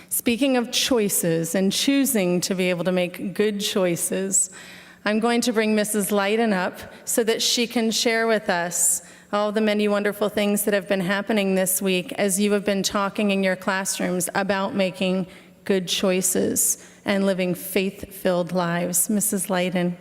Speaking of choices and choosing to be able to make good choices, I'm going to bring Mrs. Leiden up so that she can share with us all the many wonderful things that have been happening this week as you have been talking in your classrooms about making good choices and living faith-filled lives. Mrs. Leiden.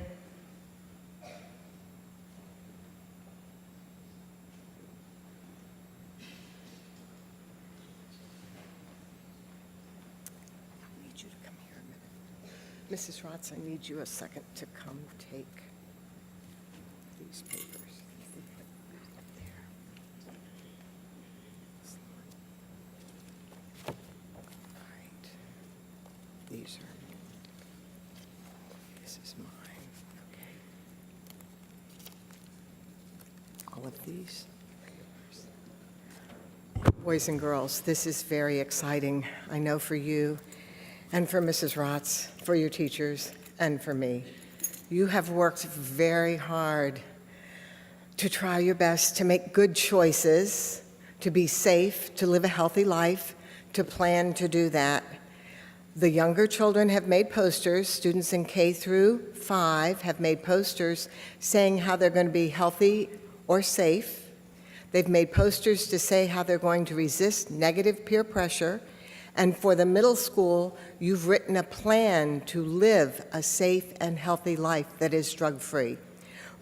Mrs. Rotz, I need you a second to come take these papers. All right. This is mine, okay. All of these are yours. Boys and girls, this is very exciting, I know, for you and for Mrs. Rotz, for your teachers, and for me. You have worked very hard to try your best to make good choices, to be safe, to live a healthy life, to plan to do that. The younger children have made posters. Students in K through 5 have made posters saying how they're going to be healthy or safe. They've made posters to say how they're going to resist negative peer pressure. And for the middle school, you've written a plan to live a safe and healthy life that is drug-free.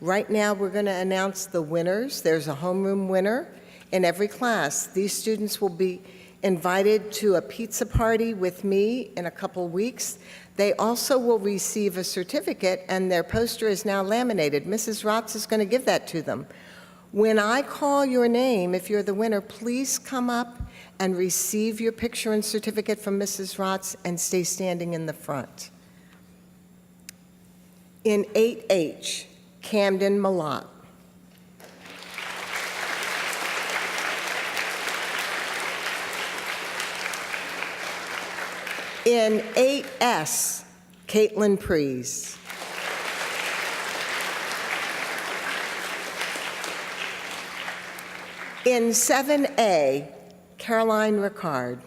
Right now, we're going to announce the winners. There's a homeroom winner in every class. These students will be invited to a pizza party with me in a couple weeks. They also will receive a certificate, and their poster is now laminated. Mrs. Rotz is going to give that to them. When I call your name, if you're the winner, please come up and receive your picture and certificate from Mrs. Rotz and stay standing in the front. In 8H, Camden Malott. In 8S, Caitlin Prees. In 7A, Caroline Ricard.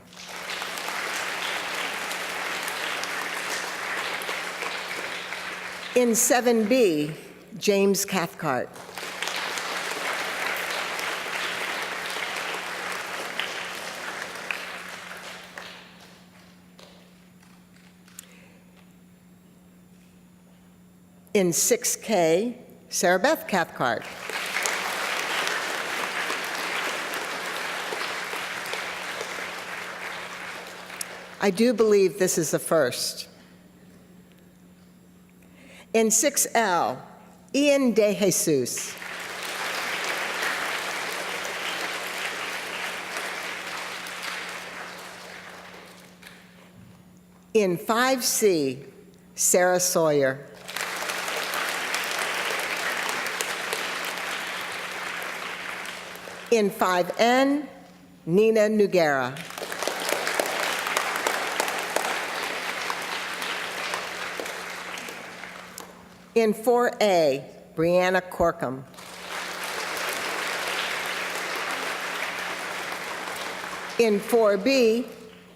In 7B, James Cathcart. In 6K, Sarah Beth Cathcart. I do believe this is a first. In 6L, Ian De Jesus. In 5C, Sarah Sawyer. In 5N, Nina Nugera. In 4A, Brianna Corkum. In 4B,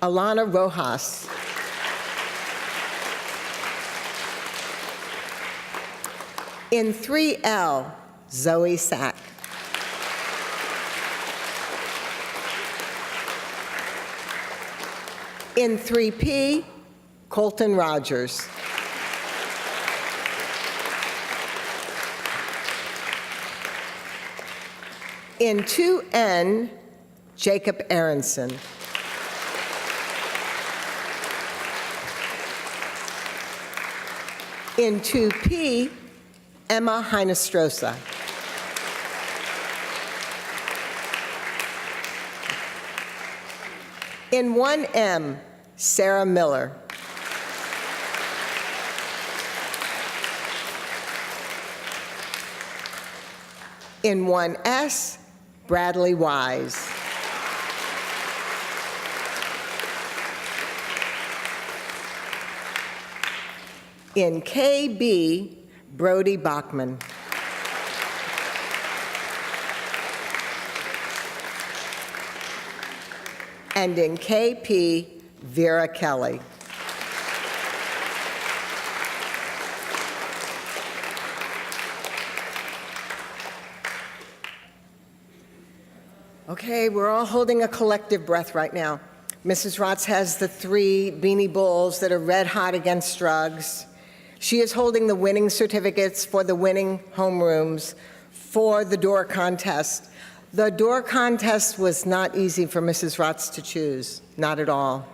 Alana Rojas. In 3L, Zoe Sack. In 3P, Colton Rogers. In 2N, Jacob Aronson. In 2P, Emma Heinestrosa. In 1M, Sarah Miller. In 1S, Bradley Wise. In KB, Brody Bachman. And in KP, Vera Kelly. Okay, we're all holding a collective breath right now. Mrs. Rotz has the 3 Beanie Bulls that are red hot against drugs. She is holding the winning certificates for the winning homerooms for the door contest. The door contest was not easy for Mrs. Rotz to choose, not at all.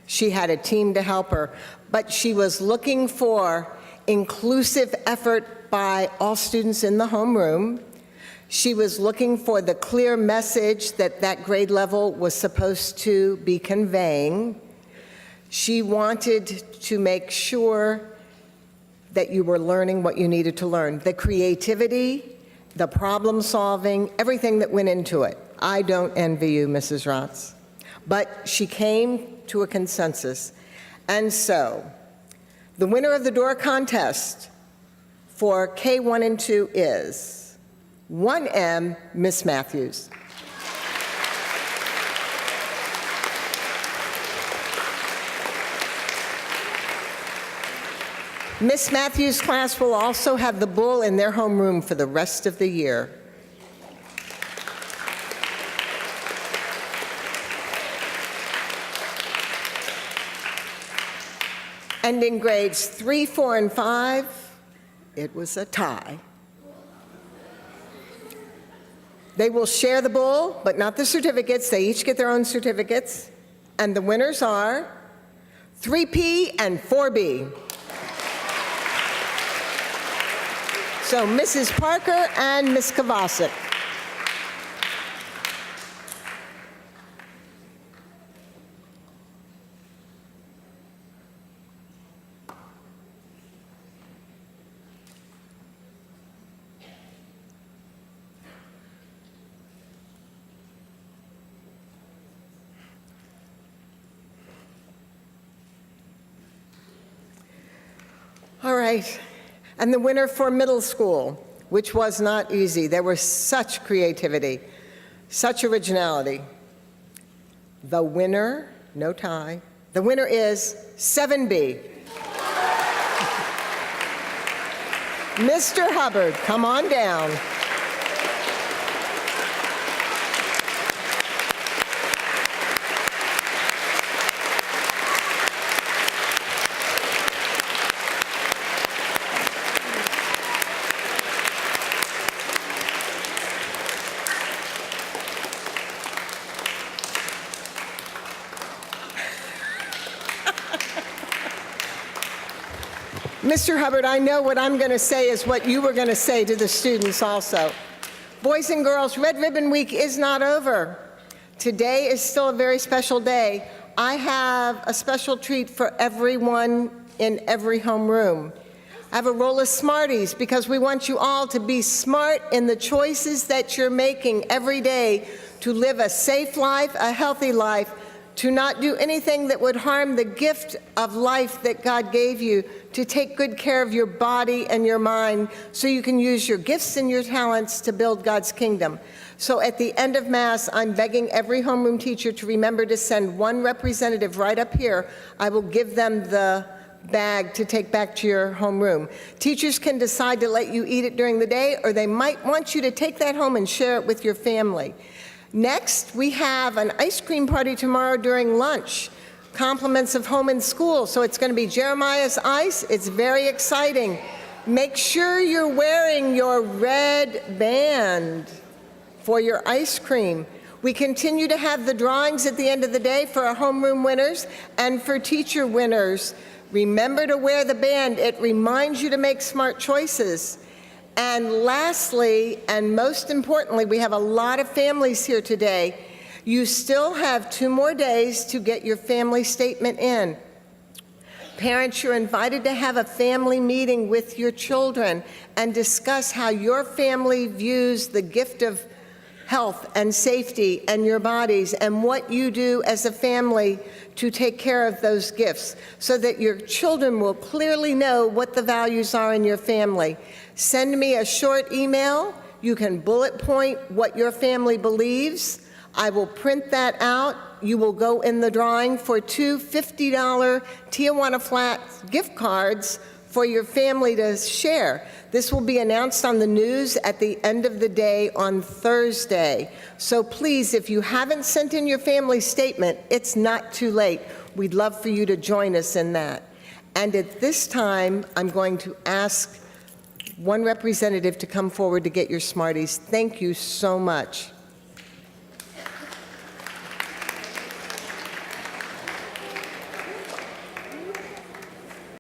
She had a team to help her, but she was looking for inclusive effort by all students in the homeroom. She was looking for the clear message that that grade level was supposed to be conveying. She wanted to make sure that you were learning what you needed to learn. The creativity, the problem solving, everything that went into it. I don't envy you, Mrs. Rotz. But she came to a consensus. And so, the winner of the door contest for K1 and 2 is 1M, Miss Matthews. Miss Matthews' class will also have the bull in their homeroom for the rest of the year. And in grades 3, 4, and 5, it was a tie. They will share the bull, but not the certificates. They each get their own certificates. And the winners are 3P and 4B. So Mrs. Parker and Ms. Kovacic. All right. And the winner for middle school, which was not easy. There was such creativity, such originality. The winner, no tie, the winner is 7B. Mr. Hubbard, come on down. Mr. Hubbard, I know what I'm going to say is what you were going to say to the students also. Boys and girls, Red Ribbon Week is not over. Today is still a very special day. I have a special treat for everyone in every homeroom. I have a roll of Smarties because we want you all to be smart in the choices that you're making every day to live a safe life, a healthy life, to not do anything that would harm the gift of life that God gave you, to take good care of your body and your mind so you can use your gifts and your talents to build God's kingdom. So at the end of Mass, I'm begging every homeroom teacher to remember to send one representative right up here. I will give them the bag to take back to your homeroom. Teachers can decide to let you eat it during the day, or they might want you to take that home and share it with your family. Next, we have an ice cream party tomorrow during lunch. Compliments of home and school. So it's going to be Jeremiah's Ice. It's very exciting. Make sure you're wearing your red band for your ice cream. We continue to have the drawings at the end of the day for our homeroom winners and for teacher winners. Remember to wear the band. It reminds you to make smart choices. And lastly, and most importantly, we have a lot of families here today. You still have 2 more days to get your family statement in. Parents, you're invited to have a family meeting with your children and discuss how your family views the gift of health and safety and your bodies and what you do as a family to take care of those gifts so that your children will clearly know what the values are in your family. Send me a short email. You can bullet point what your family believes. I will print that out. you will go in the drawing for two $50 Tijuana Flats gift cards for your family to share. This will be announced on the news at the end of the day on Thursday. So please, if you haven't sent in your family statement, it's not too late. We'd love for you to join us in that. And at this time, I'm going to ask one representative to come forward to get your Smarties. Thank you so much.